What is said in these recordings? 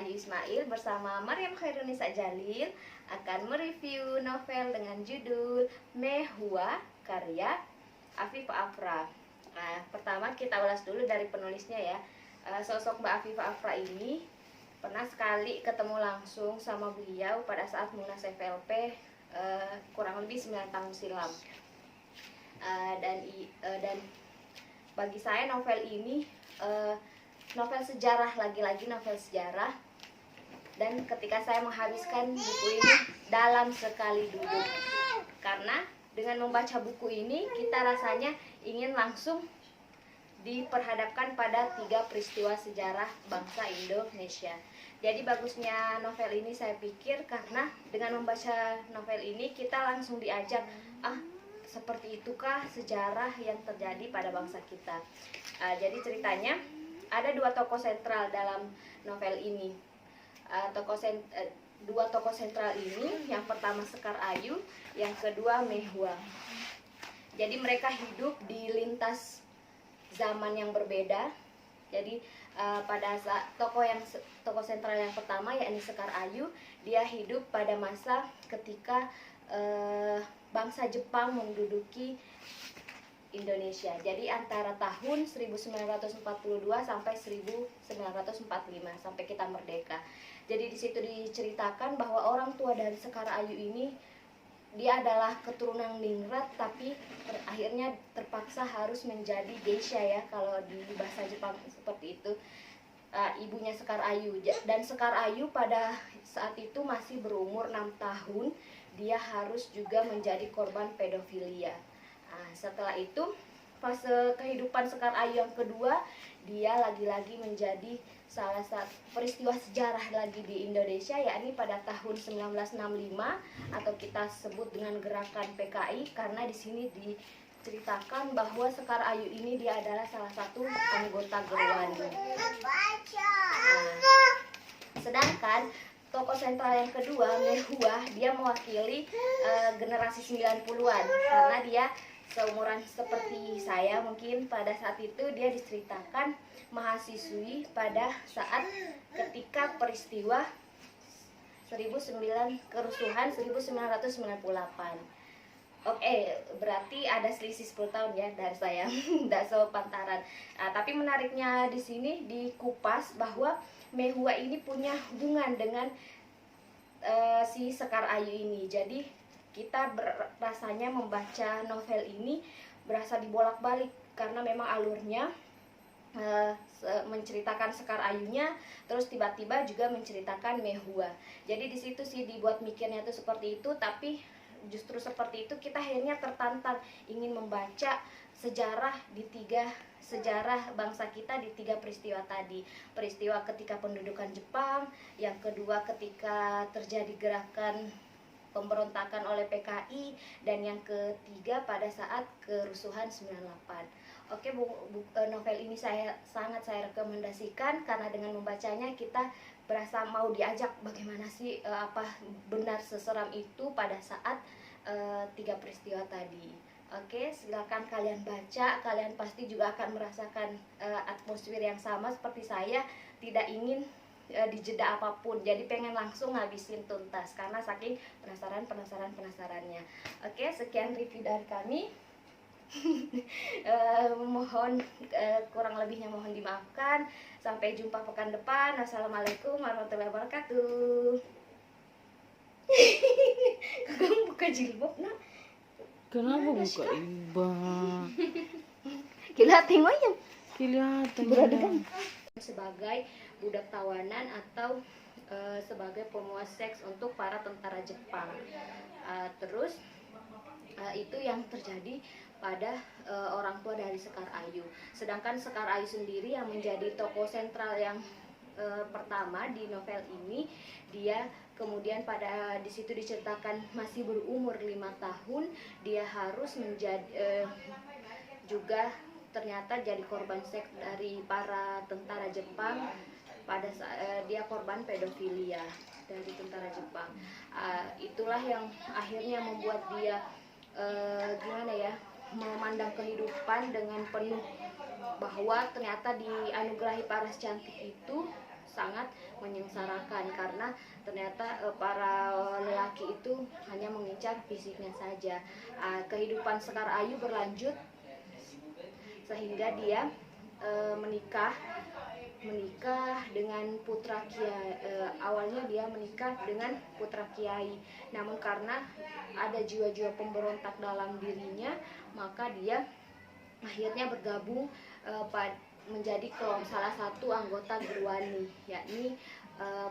Ayu Ismail bersama Maryam Khairunisa Jalil akan mereview novel dengan judul Mehua karya Afifa Afra. Nah, pertama kita ulas dulu dari penulisnya ya. Sosok Mbak Afifa Afra ini pernah sekali ketemu langsung sama beliau pada saat Munas FLP kurang lebih 9 tahun silam. Dan bagi saya novel ini novel sejarah, lagi-lagi novel sejarah. Dan ketika saya menghabiskan buku ini dalam sekali duduk, karena dengan membaca buku ini kita rasanya ingin langsung diperhadapkan pada 3 peristiwa sejarah bangsa Indonesia. Jadi bagusnya novel ini saya pikir karena dengan membaca novel ini kita langsung diajak, seperti itukah sejarah yang terjadi pada bangsa kita. Jadi ceritanya ada 2 tokoh sentral dalam novel ini. Dua tokoh sentral ini, yang pertama Sekar Ayu, yang kedua Mehua. Jadi mereka hidup di lintas zaman yang berbeda. Jadi pada saat tokoh sentral yang pertama yakni Sekar Ayu, dia hidup pada masa ketika bangsa Jepang menduduki Indonesia. Jadi antara tahun 1942 sampai 1945 sampai kita merdeka. Jadi di situ diceritakan bahwa orang tua dari Sekar Ayu ini dia adalah keturunan ningrat, tapi akhirnya terpaksa harus menjadi geisha ya kalau di bahasa Jepang seperti itu. Ibunya Sekar Ayu, dan Sekar Ayu pada saat itu masih berumur 6 tahun. Dia harus juga menjadi korban pedofilia. Setelah itu fase kehidupan Sekar Ayu yang kedua, dia lagi-lagi menjadi salah satu peristiwa sejarah lagi di Indonesia, yakni pada tahun 1965 atau kita sebut dengan gerakan PKI, karena di sini diceritakan bahwa Sekar Ayu ini dia adalah salah satu anggota Gerwani. Sedangkan tokoh sentral yang kedua, Mehua, dia mewakili generasi 90-an karena dia seumuran seperti saya. Mungkin pada saat itu dia diceritakan mahasiswi pada saat ketika peristiwa kerusuhan 1998. Oke, berarti ada selisih 10 tahun ya dari saya, tidak sepantaran. Tapi menariknya di sini dikupas bahwa Mehua ini punya hubungan dengan si Sekar Ayu ini. Jadi kita rasanya membaca novel ini berasa dibolak-balik karena memang alurnya menceritakan Sekar Ayunya, terus tiba-tiba juga menceritakan Mehua. Jadi di situ sih dibuat mikirnya tuh seperti itu, tapi justru seperti itu kita akhirnya tertantang ingin membaca sejarah sejarah bangsa kita di 3 peristiwa tadi. Peristiwa ketika pendudukan Jepang, yang kedua ketika terjadi gerakan pemberontakan oleh PKI, dan yang ketiga pada saat kerusuhan 98. Oke, novel ini sangat saya rekomendasikan karena dengan membacanya kita berasa mau diajak bagaimana sih apa benar seseram itu pada saat 3 peristiwa tadi. Oke, silakan kalian baca, kalian pasti juga akan merasakan atmosfer yang sama seperti saya, tidak ingin dijeda apapun, jadi pengen langsung ngabisin tuntas karena saking penasarannya. Oke, sekian review dari kami. Mohon kurang lebihnya mohon dimaafkan. Sampai jumpa pekan depan. Assalamualaikum warahmatullahi wabarakatuh. Kamu buka jilbab nak? Kenapa buka iba? Kelihatan aja. Kelihatan. Beradegan. Sebagai budak tawanan atau sebagai pemuas seks untuk para tentara Jepang. Terus itu yang terjadi pada orang tua dari Sekar Ayu. Sedangkan Sekar Ayu sendiri yang menjadi tokoh sentral yang pertama di novel ini, dia kemudian pada di situ diceritakan masih berumur 5 tahun, dia harus menjadi juga ternyata jadi korban seks dari para tentara Jepang pada saat dia korban pedofilia dari tentara Jepang. Itulah yang akhirnya membuat dia memandang kehidupan dengan penuh bahwa ternyata dianugerahi paras cantik itu sangat menyengsarakan karena ternyata para lelaki itu hanya mengincar fisiknya saja. Kehidupan Sekar Ayu berlanjut sehingga dia menikah dengan putra kiai. Awalnya dia menikah dengan putra kiai, namun karena ada jiwa-jiwa pemberontak dalam dirinya, maka dia akhirnya bergabung menjadi salah satu anggota Gerwani, yakni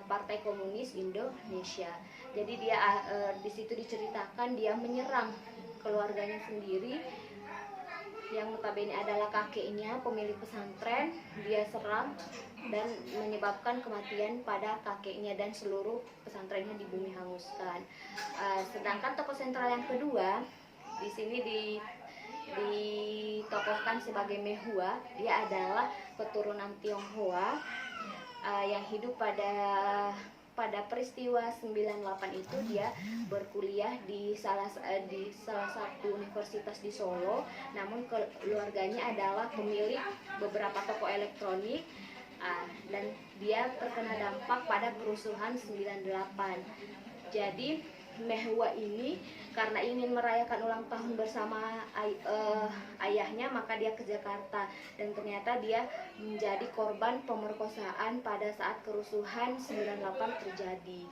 Partai Komunis Indonesia. Jadi dia di situ diceritakan dia menyerang keluarganya sendiri yang notabene adalah kakeknya pemilik pesantren. Dia serang dan menyebabkan kematian pada kakeknya dan seluruh pesantrennya di bumi hanguskan. Sedangkan tokoh sentral yang kedua di sini ditokohkan sebagai Mehua. Dia adalah keturunan Tionghoa yang hidup pada peristiwa 98 itu. Dia berkuliah di salah satu universitas di Solo, namun keluarganya adalah pemilik beberapa toko elektronik, dan dia terkena dampak pada kerusuhan 98. Jadi Mehua ini karena ingin merayakan ulang tahun bersama ayahnya, maka dia ke Jakarta, dan ternyata dia menjadi korban pemerkosaan pada saat kerusuhan 98 terjadi.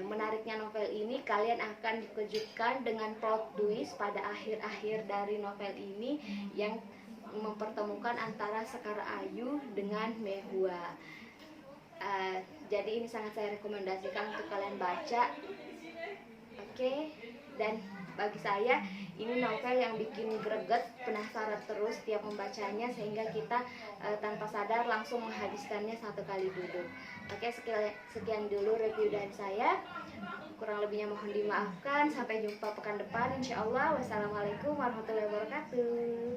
Menariknya novel ini, kalian akan dikejutkan dengan plot twist pada akhir-akhir dari novel ini yang mempertemukan antara Sekar Ayu dengan Mehua. Jadi ini sangat saya rekomendasikan untuk kalian baca. Oke, dan bagi saya ini novel yang bikin greget, penasaran terus tiap membacanya, sehingga kita tanpa sadar langsung menghabiskannya satu kali duduk. Oke, sekian dulu review dari saya. Kurang lebihnya mohon dimaafkan. Sampai jumpa pekan depan insya Allah. Wassalamualaikum warahmatullahi wabarakatuh.